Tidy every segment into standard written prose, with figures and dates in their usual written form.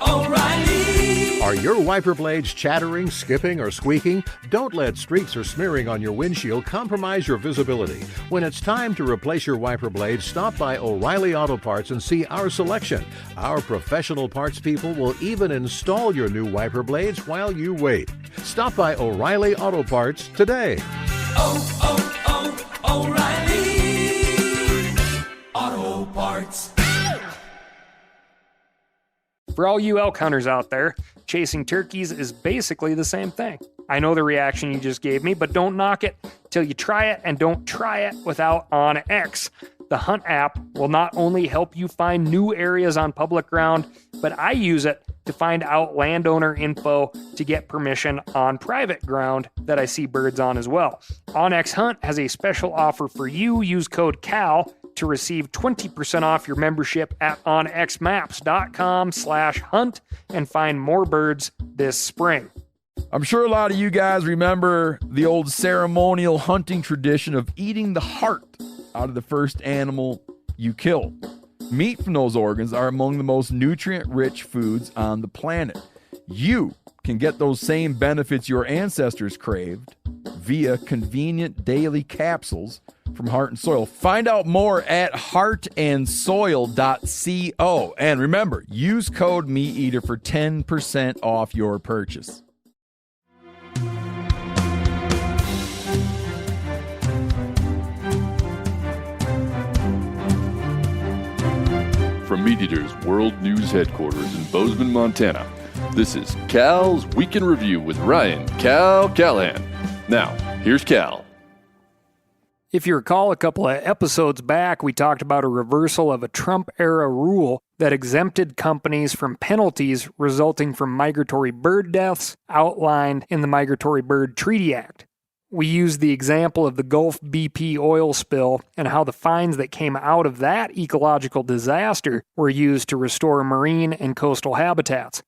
O'Reilly. Are your wiper blades chattering, skipping, or squeaking? Don't let streaks or smearing on your windshield compromise your visibility. When it's time to replace your wiper blades, stop by O'Reilly Auto Parts and see our selection. Our professional parts people will even install your new wiper blades while you wait. Stop by O'Reilly Auto Parts today. O'Reilly Auto Parts. For all you elk hunters out there, chasing turkeys is basically the same thing. I know the reaction you just gave me, but don't knock it till you try it, and don't try it without OnX. The Hunt app will not only help you find new areas on public ground, but I use it to find out landowner info to get permission on private ground that I see birds on as well. OnX Hunt has a special offer for you. Use code CAL to receive 20% off your membership at onxmaps.com/hunt and find more birds this spring. I'm sure a lot of you guys remember the old ceremonial hunting tradition of eating the heart out of the first animal you kill. Meat from those organs are among the most nutrient-rich foods on the planet. You can get those same benefits your ancestors craved via convenient daily capsules from Heart and Soil. Find out more at heartandsoil.co. And remember, use code MeatEater for 10% off your purchase. From MeatEater's World News Headquarters in Bozeman, Montana, this is Cal's Week in Review with Ryan Cal Callahan. Now, here's Cal. If you recall, a couple of episodes back, we talked about a reversal of a Trump-era rule that exempted companies from penalties resulting from migratory bird deaths outlined in the Migratory Bird Treaty Act. We used the example of the Gulf BP oil spill and how the fines that came out of that ecological disaster were used to restore marine and coastal habitats.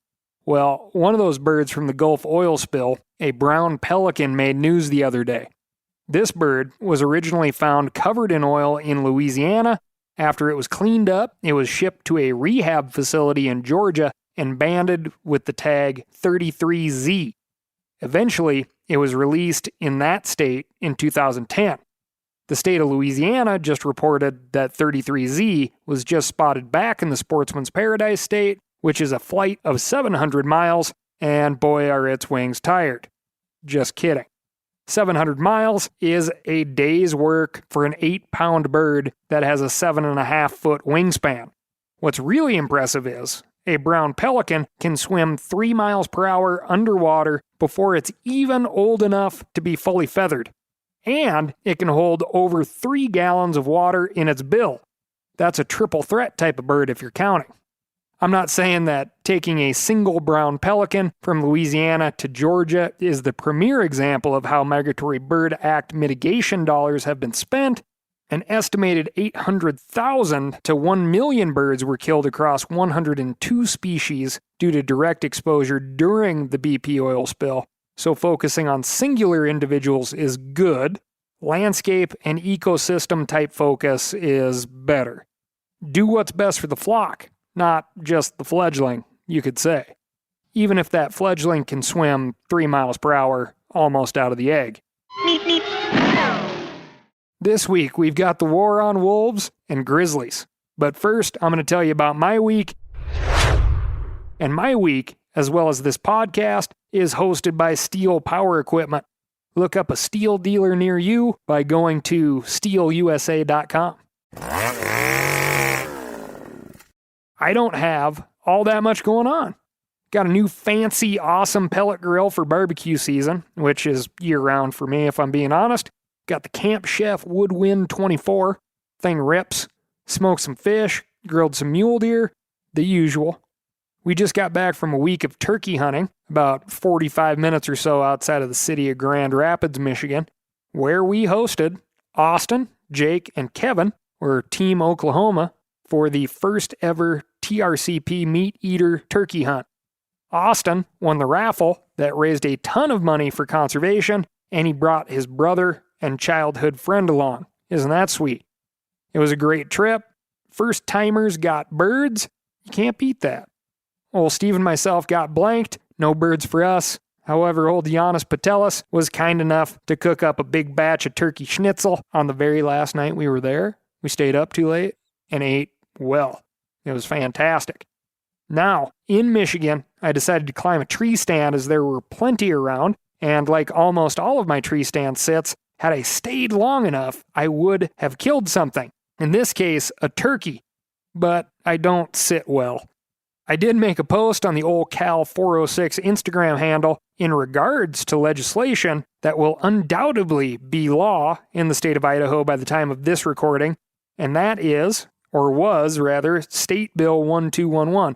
Well, one of those birds from the Gulf oil spill, a brown pelican, made news the other day. This bird was originally found covered in oil in Louisiana. After it was cleaned up, it was shipped to a rehab facility in Georgia and banded with the tag 33Z. Eventually, it was released in that state in 2010. The state of Louisiana just reported that 33Z was just spotted back in the Sportsman's Paradise state, which is a flight of 700 miles, and boy are its wings tired. Just kidding. 700 miles is a day's work for an 8-pound bird that has a 7.5-foot wingspan. What's really impressive is a brown pelican can swim 3 miles per hour underwater before it's even old enough to be fully feathered. And it can hold over 3 gallons of water in its bill. That's a triple threat type of bird if you're counting. I'm not saying that taking a single brown pelican from Louisiana to Georgia is the premier example of how Migratory Bird Act mitigation dollars have been spent. An estimated 800,000 to 1 million birds were killed across 102 species due to direct exposure during the BP oil spill, so focusing on singular individuals is good. Landscape and ecosystem type focus is better. Do what's best for the flock, not just the fledgling, you could say. Even if that fledgling can swim 3 miles per hour almost out of the egg. Meep, meep. This week, we've got the war on wolves and grizzlies. But first, I'm going to tell you about my week. And my week, as well as this podcast, is hosted by Steel Power Equipment. Look up a steel dealer near you by going to steelusa.com. I don't have all that much going on. Got a new fancy, awesome pellet grill for barbecue season, which is year-round for me if I'm being honest. Got the Camp Chef Woodwind 24. Thing rips. Smoked some fish, grilled some mule deer, the usual. We just got back from a week of turkey hunting, about 45 minutes or so outside of the city of Grand Rapids, Michigan, where we hosted Austin, Jake, and Kevin, or Team Oklahoma, for the first ever TRCP Meat Eater turkey hunt. Austin won the raffle that raised a ton of money for conservation, and he brought his brother and childhood friend along. Isn't that sweet? It was a great trip. First timers got birds, You can't beat that. Old Steve and myself got blanked, no birds for us. However, old Giannis Patelis was kind enough to cook up a big batch of turkey schnitzel on the very last night we were there. We stayed up too late and ate well. It was fantastic. Now, in Michigan, I decided to climb a tree stand as there were plenty around, and like almost all of my tree stand sits, had I stayed long enough, I would have killed something. In this case, a turkey. But I don't sit well. I did make a post on the old Cal 406 Instagram handle in regards to legislation that will undoubtedly be law in the state of Idaho by the time of this recording, and that is, or was rather, State Bill 1211.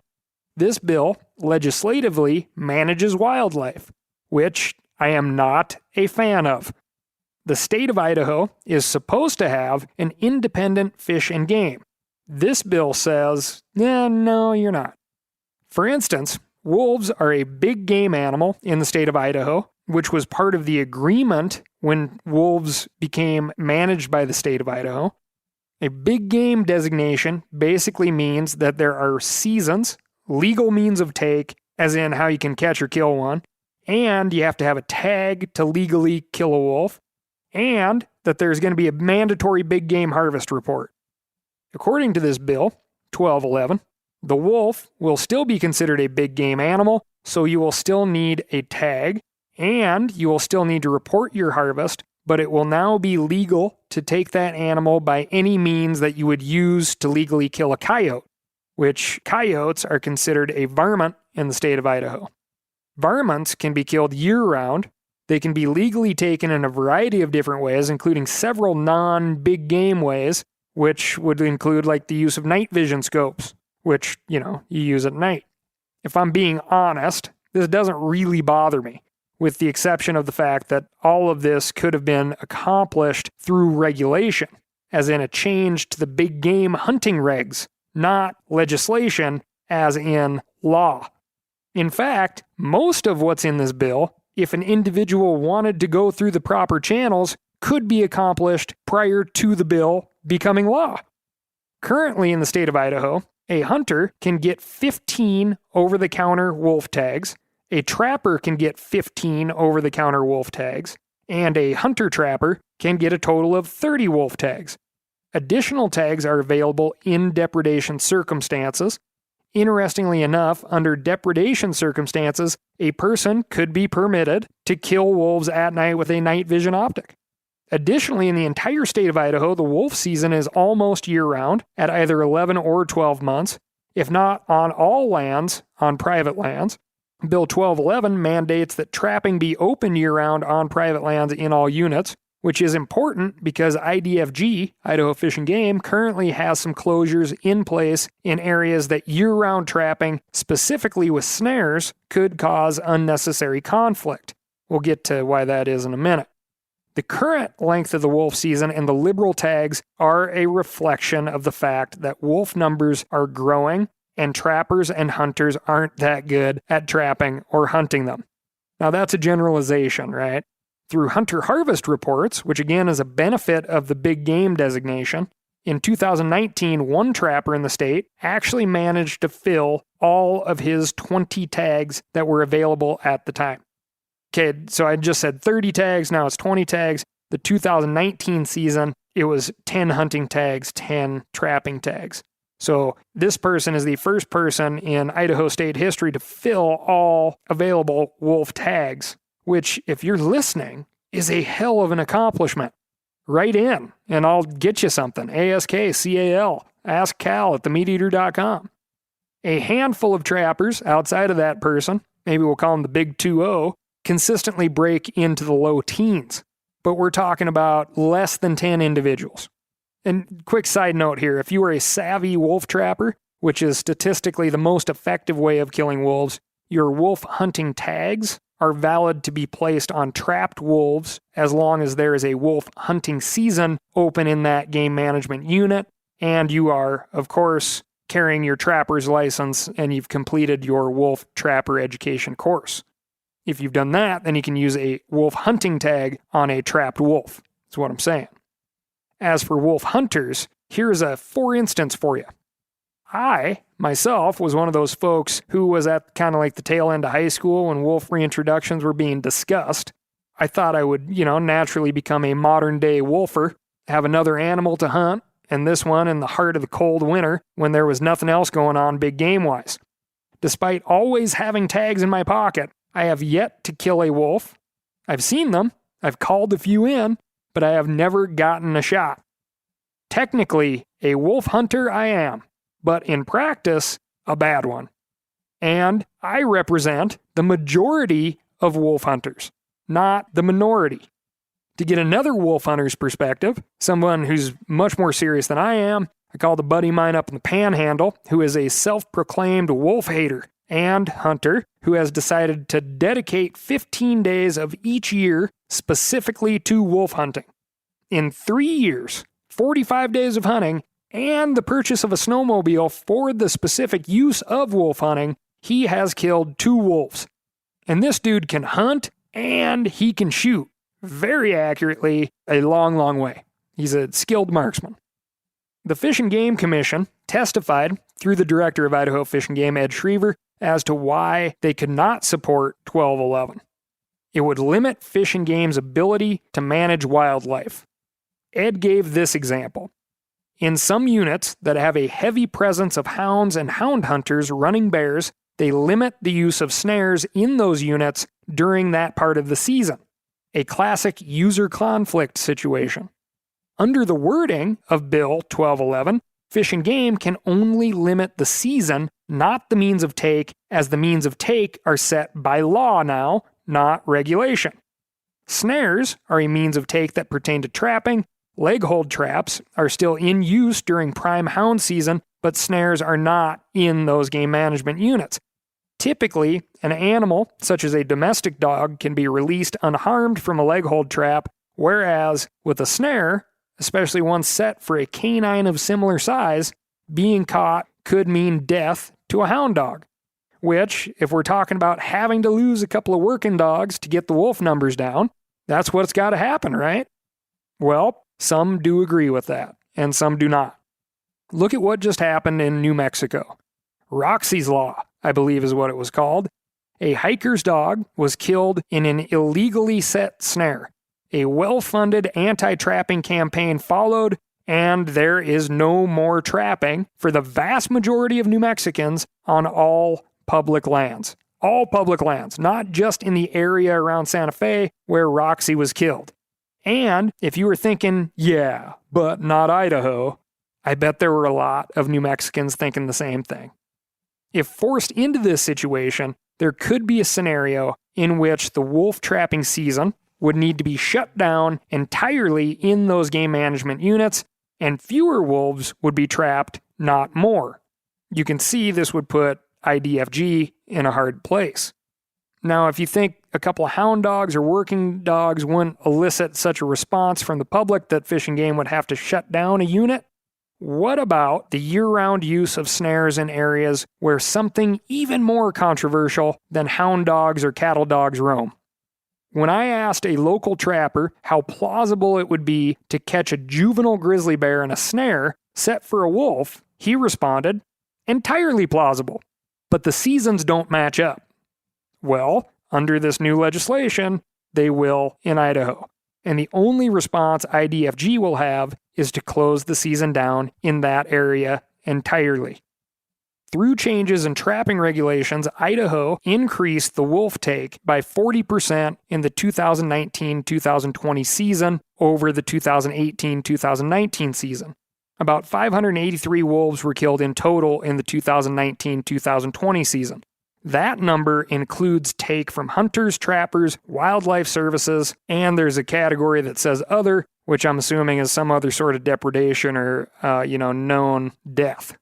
This bill legislatively manages wildlife, which I am not a fan of. The state of Idaho is supposed to have an independent fish and game. This bill says, no, you're not. For instance, wolves are a big game animal in the state of Idaho, which was part of the agreement when wolves became managed by the state of Idaho. A big game designation basically means that there are seasons, legal means of take, as in how you can catch or kill one, and you have to have a tag to legally kill a wolf, and that there's going to be a mandatory big game harvest report. According to this bill, 1211, the wolf will still be considered a big game animal, so you will still need a tag, and you will still need to report your harvest, but it will now be legal to take that animal by any means that you would use to legally kill a coyote, which coyotes are considered a varmint in the state of Idaho. Varmints can be killed year-round. They can be legally taken in a variety of different ways, including several non-big game ways, which would include like the use of night vision scopes, which, you use at night. If I'm being honest, this doesn't really bother me, with the exception of the fact that all of this could have been accomplished through regulation, as in a change to the big game hunting regs, not legislation as in law. In fact, most of what's in this bill, if an individual wanted to go through the proper channels, could be accomplished prior to the bill becoming law. Currently in the state of Idaho, a hunter can get 15 over-the-counter wolf tags, a trapper can get 15 over-the-counter wolf tags, and a hunter-trapper can get a total of 30 wolf tags. Additional tags are available in depredation circumstances. Interestingly enough, under depredation circumstances, a person could be permitted to kill wolves at night with a night vision optic. Additionally, in the entire state of Idaho, the wolf season is almost year-round at either 11 or 12 months, if not on all lands, on private lands. Bill 1211 mandates that trapping be open year-round on private lands in all units, which is important because IDFG, Idaho Fish and Game, currently has some closures in place in areas that year-round trapping, specifically with snares, could cause unnecessary conflict. We'll get to why that is in a minute. The current length of the wolf season and the liberal tags are a reflection of the fact that wolf numbers are growing and trappers and hunters aren't that good at trapping or hunting them. Now that's a generalization, right? Through hunter harvest reports, which again is a benefit of the big game designation, in 2019, one trapper in the state actually managed to fill all of his 20 tags that were available at the time. Okay, so I just said 30 tags, now it's 20 tags. The 2019 season, it was 10 hunting tags, 10 trapping tags. So this person is the first person in Idaho state history to fill all available wolf tags, which, if you're listening, is a hell of an accomplishment. Write in, and I'll get you something. ASKCAL, askcal@themeateater.com. A handful of trappers outside of that person, maybe we'll call them the big 2-0, consistently break into the low teens. But we're talking about less than 10 individuals. And quick side note here, if you are a savvy wolf trapper, which is statistically the most effective way of killing wolves, your wolf hunting tags are valid to be placed on trapped wolves as long as there is a wolf hunting season open in that game management unit, and you are, of course, carrying your trapper's license and you've completed your wolf trapper education course. If you've done that, then you can use a wolf hunting tag on a trapped wolf. That's what I'm saying. As for wolf hunters, here's a for instance for you. I, myself, was one of those folks who was at kind of like the tail end of high school when wolf reintroductions were being discussed. I thought I would, naturally become a modern-day wolfer, have another animal to hunt, and this one in the heart of the cold winter when there was nothing else going on big game-wise. Despite always having tags in my pocket, I have yet to kill a wolf. I've seen them, I've called a few in, but I have never gotten a shot. Technically, a wolf hunter I am, but in practice, a bad one. And I represent the majority of wolf hunters, not the minority. To get another wolf hunter's perspective, someone who's much more serious than I am, I called a buddy of mine up in the Panhandle who is a self-proclaimed wolf hater and hunter who has decided to dedicate 15 days of each year specifically to wolf hunting. In 3 years, 45 days of hunting, and the purchase of a snowmobile for the specific use of wolf hunting, he has killed 2 wolves. And this dude can hunt and he can shoot very accurately a long, long way. He's a skilled marksman. The Fish and Game Commission testified through the director of Idaho Fish and Game, Ed Schriever, as to why they could not support 1211. It would limit Fish and Game's ability to manage wildlife. Ed gave this example. In some units that have a heavy presence of hounds and hound hunters running bears, they limit the use of snares in those units during that part of the season. A classic user conflict situation. Under the wording of Bill 1211, Fish and Game can only limit the season, not the means of take, as the means of take are set by law now, not regulation. Snares are a means of take that pertain to trapping. Leg hold traps are still in use during prime hound season, but snares are not in those game management units. Typically, an animal, such as a domestic dog, can be released unharmed from a leg hold trap, whereas with a snare, especially one set for a canine of similar size, being caught could mean death to a hound dog. Which, if we're talking about having to lose a couple of working dogs to get the wolf numbers down, that's what's got to happen, right? Well, some do agree with that, and some do not. Look at what just happened in New Mexico. Roxy's Law, I believe is what it was called. A hiker's dog was killed in an illegally set snare. A well-funded anti-trapping campaign followed, and there is no more trapping for the vast majority of New Mexicans on all public lands. All public lands, not just in the area around Santa Fe where Roxy was killed. And if you were thinking, yeah, but not Idaho, I bet there were a lot of New Mexicans thinking the same thing. If forced into this situation, there could be a scenario in which the wolf trapping season would need to be shut down entirely in those game management units, and fewer wolves would be trapped, not more. You can see this would put IDFG in a hard place. Now, if you think a couple of hound dogs or working dogs wouldn't elicit such a response from the public that Fish and Game would have to shut down a unit, what about the year-round use of snares in areas where something even more controversial than hound dogs or cattle dogs roam? When I asked a local trapper how plausible it would be to catch a juvenile grizzly bear in a snare set for a wolf, he responded, entirely plausible, but the seasons don't match up. Well, under this new legislation, they will in Idaho. And the only response IDFG will have is to close the season down in that area entirely. Through changes in trapping regulations, Idaho increased the wolf take by 40% in the 2019-2020 season over the 2018-2019 season. About 583 wolves were killed in total in the 2019-2020 season. That number includes take from hunters, trappers, wildlife services, and there's a category that says other, which I'm assuming is some other sort of depredation or, known death.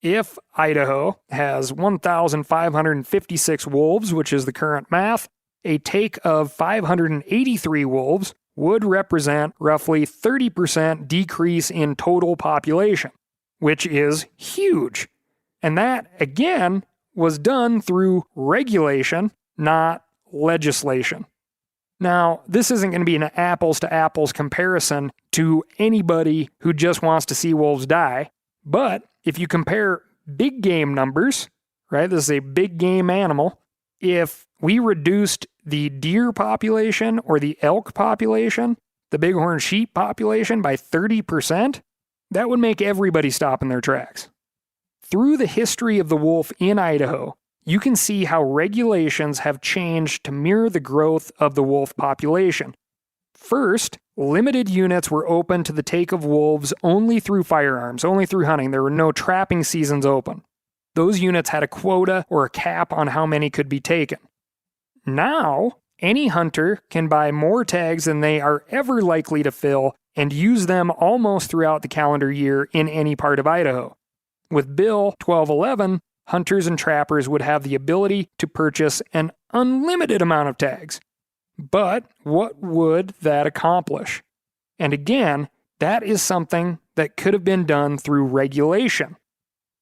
If Idaho has 1,556 wolves, which is the current math, a take of 583 wolves would represent roughly 30% decrease in total population, which is huge. And that, again, was done through regulation, not legislation. Now, this isn't going to be an apples-to-apples comparison to anybody who just wants to see wolves die, but If you compare big game numbers, right, this is a big game animal, if we reduced the deer population or the elk population, the bighorn sheep population by 30%, that would make everybody stop in their tracks. Through the history of the wolf in Idaho, you can see how regulations have changed to mirror the growth of the wolf population. First, limited units were open to the take of wolves only through firearms, only through hunting. There were no trapping seasons open. Those units had a quota or a cap on how many could be taken. Now, any hunter can buy more tags than they are ever likely to fill and use them almost throughout the calendar year in any part of Idaho. With Bill 1211, hunters and trappers would have the ability to purchase an unlimited amount of tags. But what would that accomplish? And again, that is something that could have been done through regulation.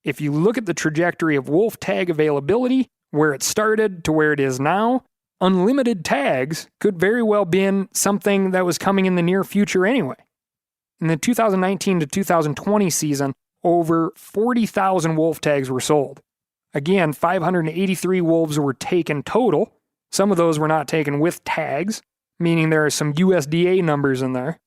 If you look at the trajectory of wolf tag availability, where it started to where it is now, unlimited tags could very well be something that was coming in the near future anyway. In the 2019 to 2020 season, over 40,000 wolf tags were sold. Again, 583 wolves were taken total. Some of those were not taken with tags, meaning there are some USDA numbers in there.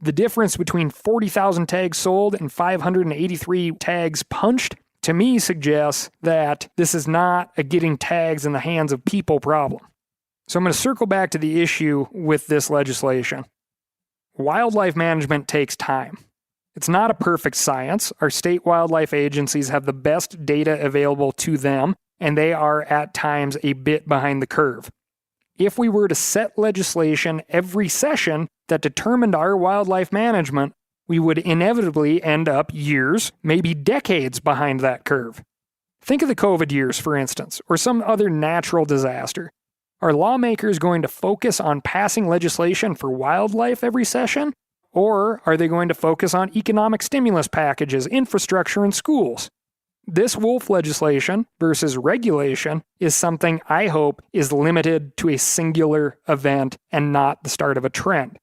The difference between 40,000 tags sold and 583 tags punched, to me, suggests that this is not a getting tags in the hands of people problem. So I'm going to circle back to the issue with this legislation. Wildlife management takes time. It's not a perfect science. Our state wildlife agencies have the best data available to them, and they are at times a bit behind the curve. If we were to set legislation every session that determined our wildlife management, we would inevitably end up years, maybe decades behind that curve. Think of the COVID years, for instance, or some other natural disaster. Are lawmakers going to focus on passing legislation for wildlife every session? Or are they going to focus on economic stimulus packages, infrastructure, and schools? This wolf legislation versus regulation is something I hope is limited to a singular event and not the start of a trend.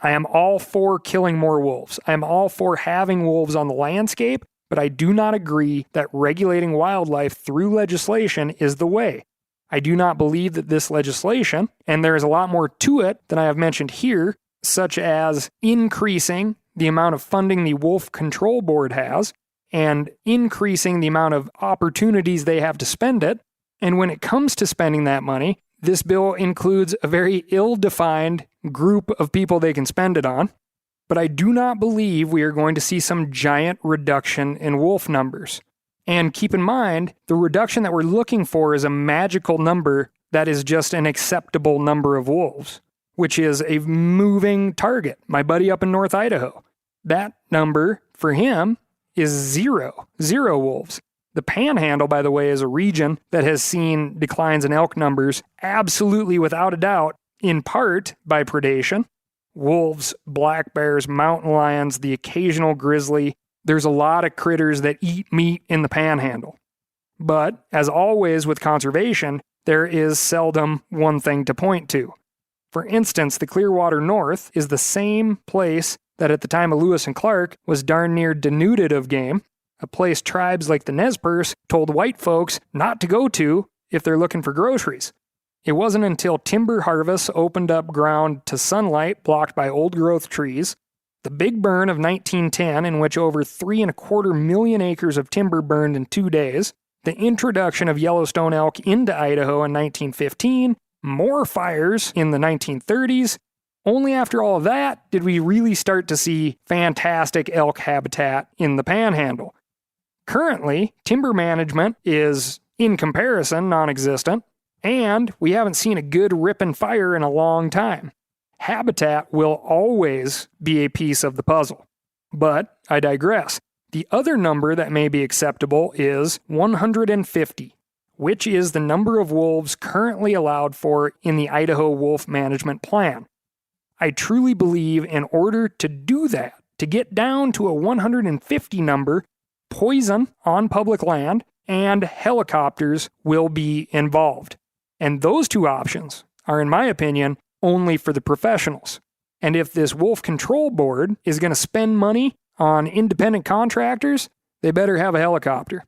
I am all for killing more wolves. I am all for having wolves on the landscape, but I do not agree that regulating wildlife through legislation is the way. I do not believe that this legislation, and there is a lot more to it than I have mentioned here, such as increasing the amount of funding the Wolf Control Board has, and increasing the amount of opportunities they have to spend it. And when it comes to spending that money, this bill includes a very ill-defined group of people they can spend it on. But I do not believe we are going to see some giant reduction in wolf numbers. And keep in mind, the reduction that we're looking for is a magical number that is just an acceptable number of wolves, which is a moving target. My buddy up in North Idaho, that number for him is zero wolves. The Panhandle, by the way, is a region that has seen declines in elk numbers, absolutely without a doubt, in part by predation. Wolves, black bears, mountain lions, the occasional grizzly. There's a lot of critters that eat meat in the Panhandle. But, as always with conservation, there is seldom one thing to point to. For instance, the Clearwater North is the same place that at the time of Lewis and Clark was darn near denuded of game, a place tribes like the Nez Perce told white folks not to go to if they're looking for groceries. It wasn't until timber harvests opened up ground to sunlight blocked by old-growth trees, the Big Burn of 1910, in which over 3.25 million acres of timber burned in 2 days, the introduction of Yellowstone elk into Idaho in 1915, more fires in the 1930s. Only after all of that did we really start to see fantastic elk habitat in the Panhandle. Currently, timber management is, in comparison, non-existent, and we haven't seen a good ripping fire in a long time. Habitat will always be a piece of the puzzle. But I digress. The other number that may be acceptable is 150, which is the number of wolves currently allowed for in the Idaho Wolf Management Plan. I truly believe in order to do that, to get down to a 150 number, poison on public land and helicopters will be involved. And those two options are, in my opinion, only for the professionals. And if this Wolf Control Board is going to spend money on independent contractors, they better have a helicopter.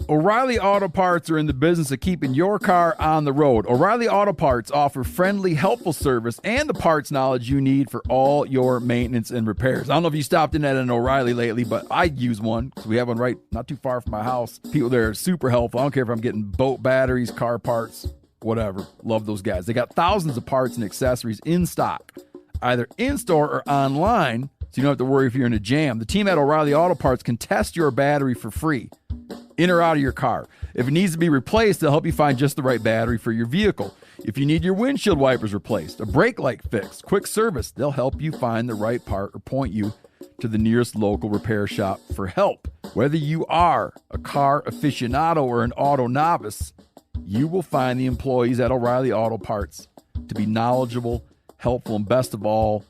O'Reilly Auto Parts are in the business of keeping your car on the road. O'Reilly Auto Parts offer friendly, helpful service and the parts knowledge you need for all your maintenance and repairs. I don't know if you stopped in at an O'Reilly lately, but I use one because we have one right not too far from my house. People there are super helpful. I don't care if I'm getting boat batteries, car parts, whatever. Love those guys. They got thousands of parts and accessories in stock, either in-store or online, so you don't have to worry if you're in a jam. The team at O'Reilly Auto Parts can test your battery for free, in or out of your car. If it needs to be replaced, they'll help you find just the right battery for your vehicle. If you need your windshield wipers replaced, a brake light fixed, quick service, they'll help you find the right part or point you to the nearest local repair shop for help. Whether you are a car aficionado or an auto novice, you will find the employees at O'Reilly Auto Parts to be knowledgeable, helpful, and best of all,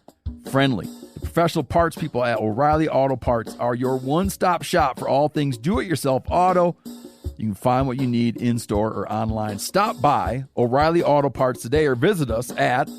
friendly. The professional parts people at O'Reilly Auto Parts are your one-stop shop for all things do-it-yourself auto. You can find what you need in-store or online. Stop by O'Reilly Auto Parts today or visit us at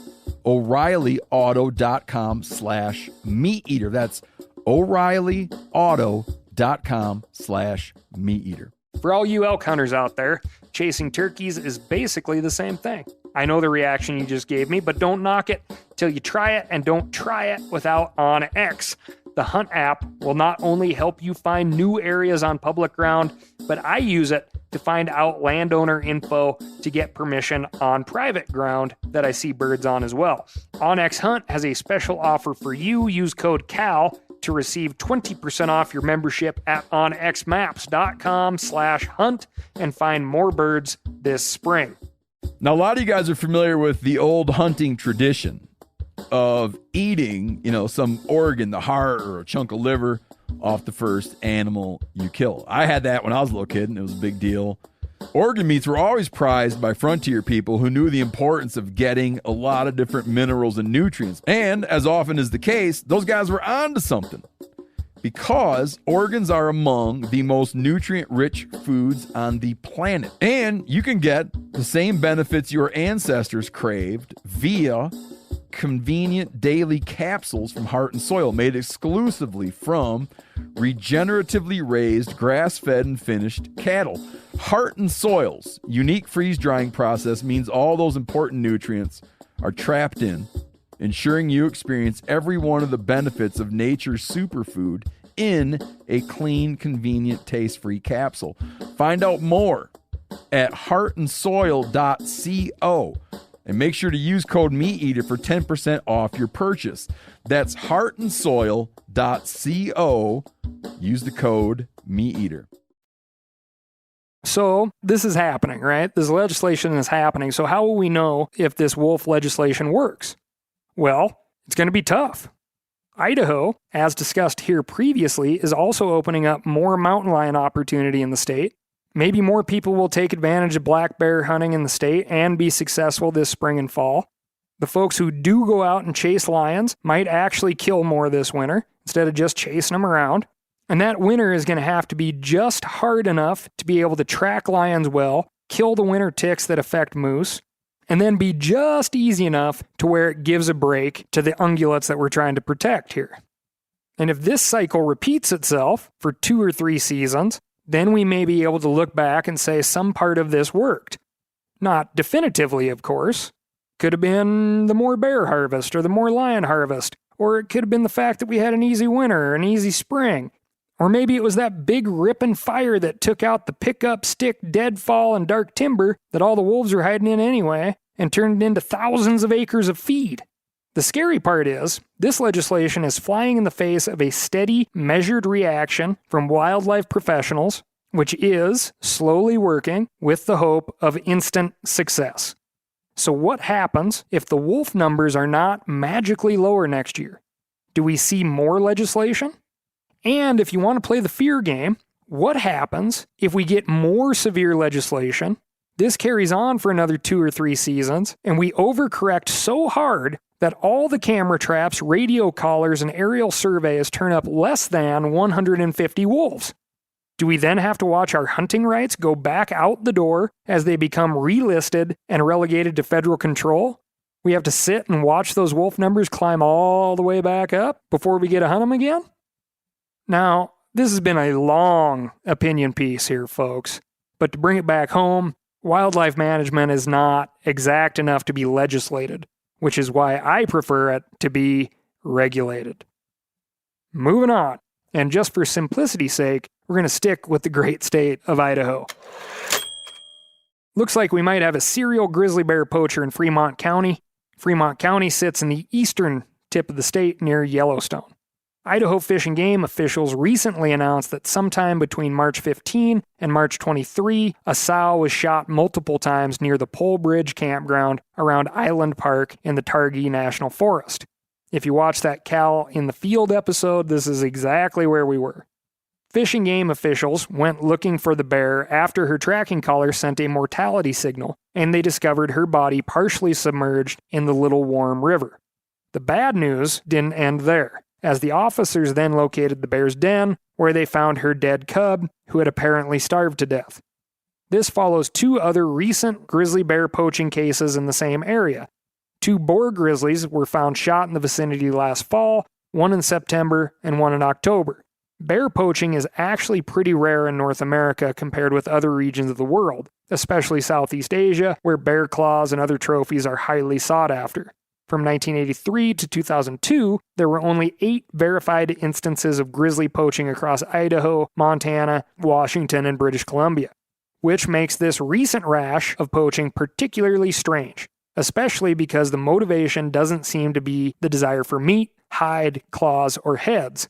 O'ReillyAuto.com/meateater. That's O'ReillyAuto.com/meateater. For all you elk hunters out there, chasing turkeys is basically the same thing. I know the reaction you just gave me, but don't knock it till you try it, and don't try it without OnX. The Hunt app will not only help you find new areas on public ground, but I use it to find out landowner info to get permission on private ground that I see birds on as well. OnX Hunt has a special offer for you. Use code CAL to receive 20% off your membership at onxmaps.com/hunt and find more birds this spring. Now, a lot of you guys are familiar with the old hunting tradition of eating, some organ, the heart or a chunk of liver off the first animal you kill. I had that when I was a little kid, and it was a big deal. Organ meats were always prized by frontier people who knew the importance of getting a lot of different minerals and nutrients. And as often is the case, those guys were onto something, because organs are among the most nutrient-rich foods on the planet. And you can get the same benefits your ancestors craved via convenient daily capsules from Heart and Soil, made exclusively from regeneratively raised, grass-fed, and finished cattle. Heart and Soil's unique freeze-drying process means all those important nutrients are trapped in, ensuring you experience every one of the benefits of nature's superfood in a clean, convenient, taste-free capsule. Find out more at heartandsoil.co. And make sure to use code MeatEater for 10% off your purchase. That's heartandsoil.co. Use the code MeatEater. So this is happening, right? This legislation is happening. So how will we know if this wolf legislation works? Well, it's going to be tough. Idaho, as discussed here previously, is also opening up more mountain lion opportunity in the state. Maybe more people will take advantage of black bear hunting in the state and be successful this spring and fall. The folks who do go out and chase lions might actually kill more this winter instead of just chasing them around. And that winter is going to have to be just hard enough to be able to track lions well, kill the winter ticks that affect moose, and then be just easy enough to where it gives a break to the ungulates that we're trying to protect here. And if this cycle repeats itself for 2 or 3 seasons, then we may be able to look back and say some part of this worked. Not definitively, of course. Could have been the more bear harvest or the more lion harvest, or it could have been the fact that we had an easy winter or an easy spring. Or maybe it was that big ripping fire that took out the pickup, stick, deadfall, and dark timber that all the wolves were hiding in anyway and turned it into thousands of acres of feed. The scary part is, this legislation is flying in the face of a steady, measured reaction from wildlife professionals, which is slowly working with the hope of instant success. So what happens if the wolf numbers are not magically lower next year? Do we see more legislation? And if you want to play the fear game, what happens if we get more severe legislation, this carries on for another 2 or 3 seasons, and we overcorrect so hard that all the camera traps, radio collars, and aerial surveys turn up less than 150 wolves? Do we then have to watch our hunting rights go back out the door as they become relisted and relegated to federal control? We have to sit and watch those wolf numbers climb all the way back up before we get to hunt them again? Now, this has been a long opinion piece here, folks, but to bring it back home, wildlife management is not exact enough to be legislated, which is why I prefer it to be regulated. Moving on, and just for simplicity's sake, we're going to stick with the great state of Idaho. Looks like we might have a serial grizzly bear poacher in Fremont County. Fremont County sits in the eastern tip of the state near Yellowstone. Idaho Fish and Game officials recently announced that sometime between March 15 and March 23, a sow was shot multiple times near the Pole Bridge campground around Island Park in the Targhee National Forest. If you watch that Cal in the Field episode, this is exactly where we were. Fish and Game officials went looking for the bear after her tracking collar sent a mortality signal, and they discovered her body partially submerged in the Little Warm River. The bad news didn't end there, as the officers then located the bear's den, where they found her dead cub, who had apparently starved to death. This follows 2 other recent grizzly bear poaching cases in the same area. 2 boar grizzlies were found shot in the vicinity last fall, one in September and one in October. Bear poaching is actually pretty rare in North America compared with other regions of the world, especially Southeast Asia, where bear claws and other trophies are highly sought after. From 1983 to 2002, there were only 8 verified instances of grizzly poaching across Idaho, Montana, Washington, and British Columbia, which makes this recent rash of poaching particularly strange, especially because the motivation doesn't seem to be the desire for meat, hide, claws, or heads.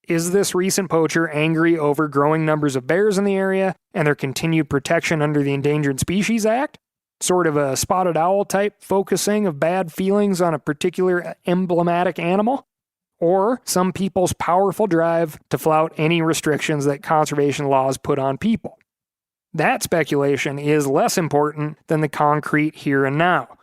Is this recent poacher angry over growing numbers of bears in the area and their continued protection under the Endangered Species Act? Sort of a spotted owl type focusing of bad feelings on a particular emblematic animal? Or some people's powerful drive to flout any restrictions that conservation laws put on people? That speculation is less important than the concrete here and now.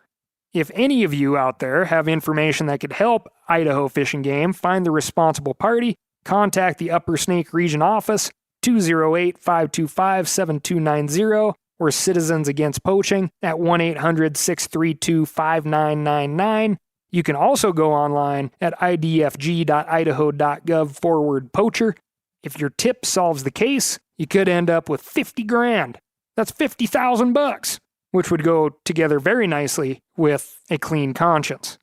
If any of you out there have information that could help Idaho Fish and Game find the responsible party, contact the Upper Snake Region Office, 208-525-7290, or Citizens Against Poaching at 1-800-632-5999. You can also go online at idfg.idaho.gov/poacher. If your tip solves the case, you could end up with $50,000. That's $50,000, which would go together very nicely with a clean conscience.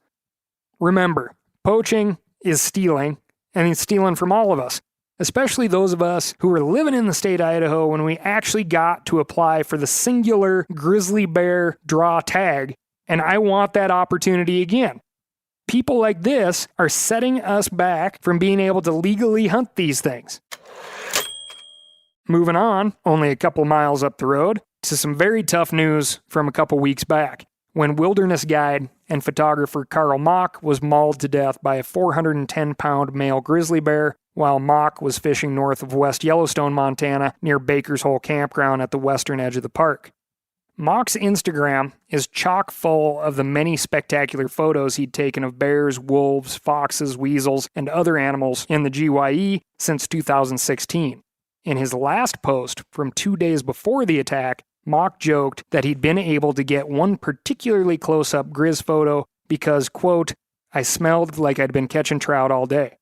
Remember, poaching is stealing, and it's stealing from all of us, especially those of us who were living in the state of Idaho when we actually got to apply for the singular grizzly bear draw tag, and I want that opportunity again. People like this are setting us back from being able to legally hunt these things. Moving on, only a couple miles up the road, to some very tough news from a couple weeks back, when wilderness guide and photographer Carl Mock was mauled to death by a 410-pound male grizzly bear while Mock was fishing north of West Yellowstone, Montana, near Baker's Hole Campground at the western edge of the park. Mock's Instagram is chock full of the many spectacular photos he'd taken of bears, wolves, foxes, weasels, and other animals in the GYE since 2016. In his last post from 2 days before the attack, Mock joked that he'd been able to get one particularly close-up grizz photo because, quote, "I smelled like I'd been catching trout all day."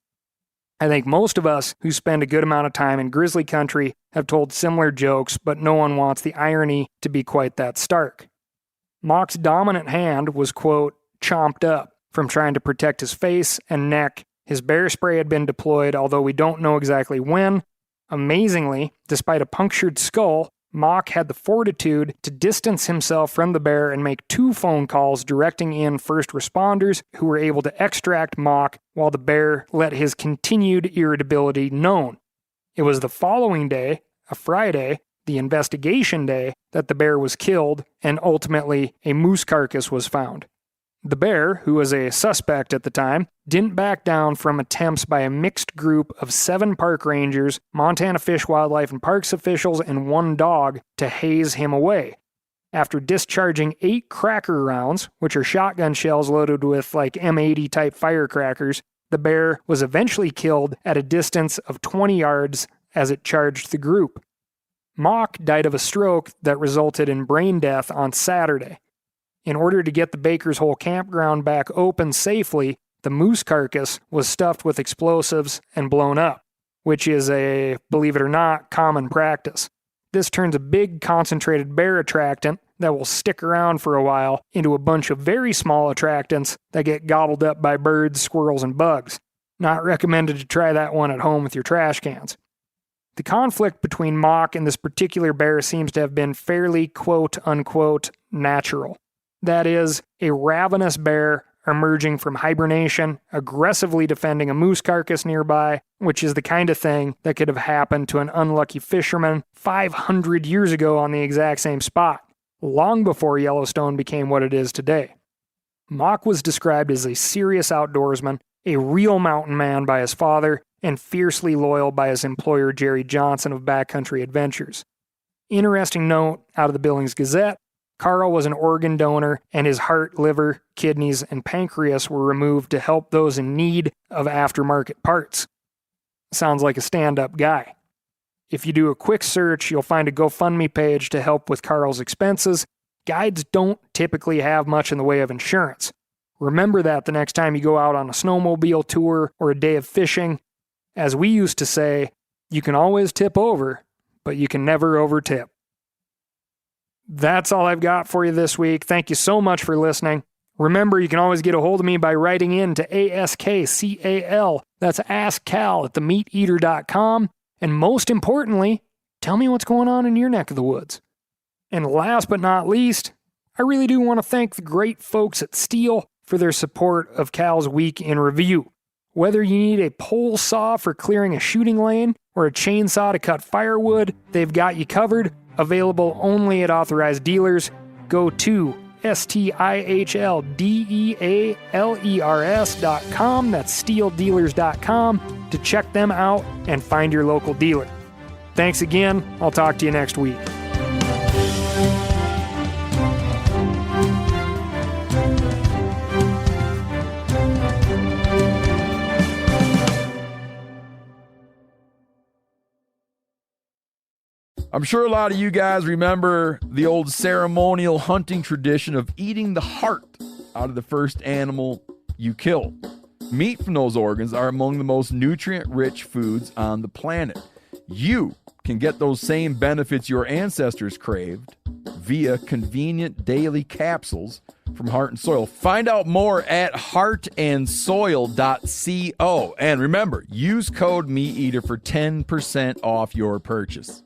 I think most of us who spend a good amount of time in grizzly country have told similar jokes, but no one wants the irony to be quite that stark. Mock's dominant hand was, quote, chomped up from trying to protect his face and neck. His bear spray had been deployed, although we don't know exactly when. Amazingly, despite a punctured skull, Mock had the fortitude to distance himself from the bear and make 2 phone calls directing in first responders who were able to extract Mock while the bear let his continued irritability known. It was the following day, a Friday, the investigation day, that the bear was killed and ultimately a moose carcass was found. The bear, who was a suspect at the time, didn't back down from attempts by a mixed group of 7 park rangers, Montana Fish, Wildlife, and Parks officials, and 1 dog to haze him away. After discharging 8 cracker rounds, which are shotgun shells loaded with like M80 type firecrackers, the bear was eventually killed at a distance of 20 yards as it charged the group. Mock died of a stroke that resulted in brain death on Saturday. In order to get the Baker's Hole Campground back open safely, the moose carcass was stuffed with explosives and blown up, which is a, believe it or not, common practice. This turns a big concentrated bear attractant that will stick around for a while into a bunch of very small attractants that get gobbled up by birds, squirrels, and bugs. Not recommended to try that one at home with your trash cans. The conflict between Mock and this particular bear seems to have been fairly quote-unquote natural. That is, a ravenous bear emerging from hibernation, aggressively defending a moose carcass nearby, which is the kind of thing that could have happened to an unlucky fisherman 500 years ago on the exact same spot, long before Yellowstone became what it is today. Mock was described as a serious outdoorsman, a real mountain man by his father, and fiercely loyal by his employer Jerry Johnson of Backcountry Adventures. Interesting note out of the Billings Gazette, Carl was an organ donor, and his heart, liver, kidneys, and pancreas were removed to help those in need of aftermarket parts. Sounds like a stand-up guy. If you do a quick search, you'll find a GoFundMe page to help with Carl's expenses. Guides don't typically have much in the way of insurance. Remember that the next time you go out on a snowmobile tour or a day of fishing. As we used to say, you can always tip over, but you can never overtip. That's all I've got for you this week. Thank you so much for listening. Remember, you can always get a hold of me by writing in to ASKCAL. That's AskCal at themeateater.com. And most importantly, tell me what's going on in your neck of the woods. And last but not least, I really do want to thank the great folks at Steel for their support of Cal's Week in Review. Whether you need a pole saw for clearing a shooting lane or a chainsaw to cut firewood, they've got you covered. Available only at authorized dealers. Go to STIHLDEALERS.com, that's steeldealers.com, to check them out and find your local dealer. Thanks again. I'll talk to you next week. I'm sure a lot of you guys remember the old ceremonial hunting tradition of eating the heart out of the first animal you kill. Meat from those organs are among the most nutrient-rich foods on the planet. You can get those same benefits your ancestors craved via convenient daily capsules from Heart and Soil. Find out more at heartandsoil.co. And remember, use code MeatEater for 10% off your purchase.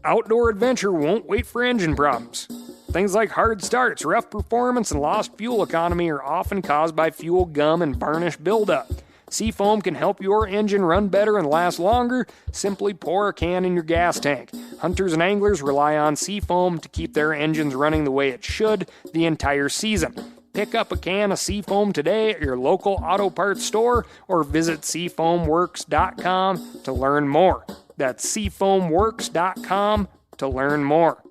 Outdoor adventure won't wait for engine problems. Things like hard starts, rough performance, and lost fuel economy are often caused by fuel gum and varnish buildup. Seafoam can help your engine run better and last longer. Simply pour a can in your gas tank. Hunters and anglers rely on Seafoam to keep their engines running the way it should the entire season. Pick up a can of Seafoam today at your local auto parts store or visit seafoamworks.com to learn more. That's seafoamworks.com to learn more.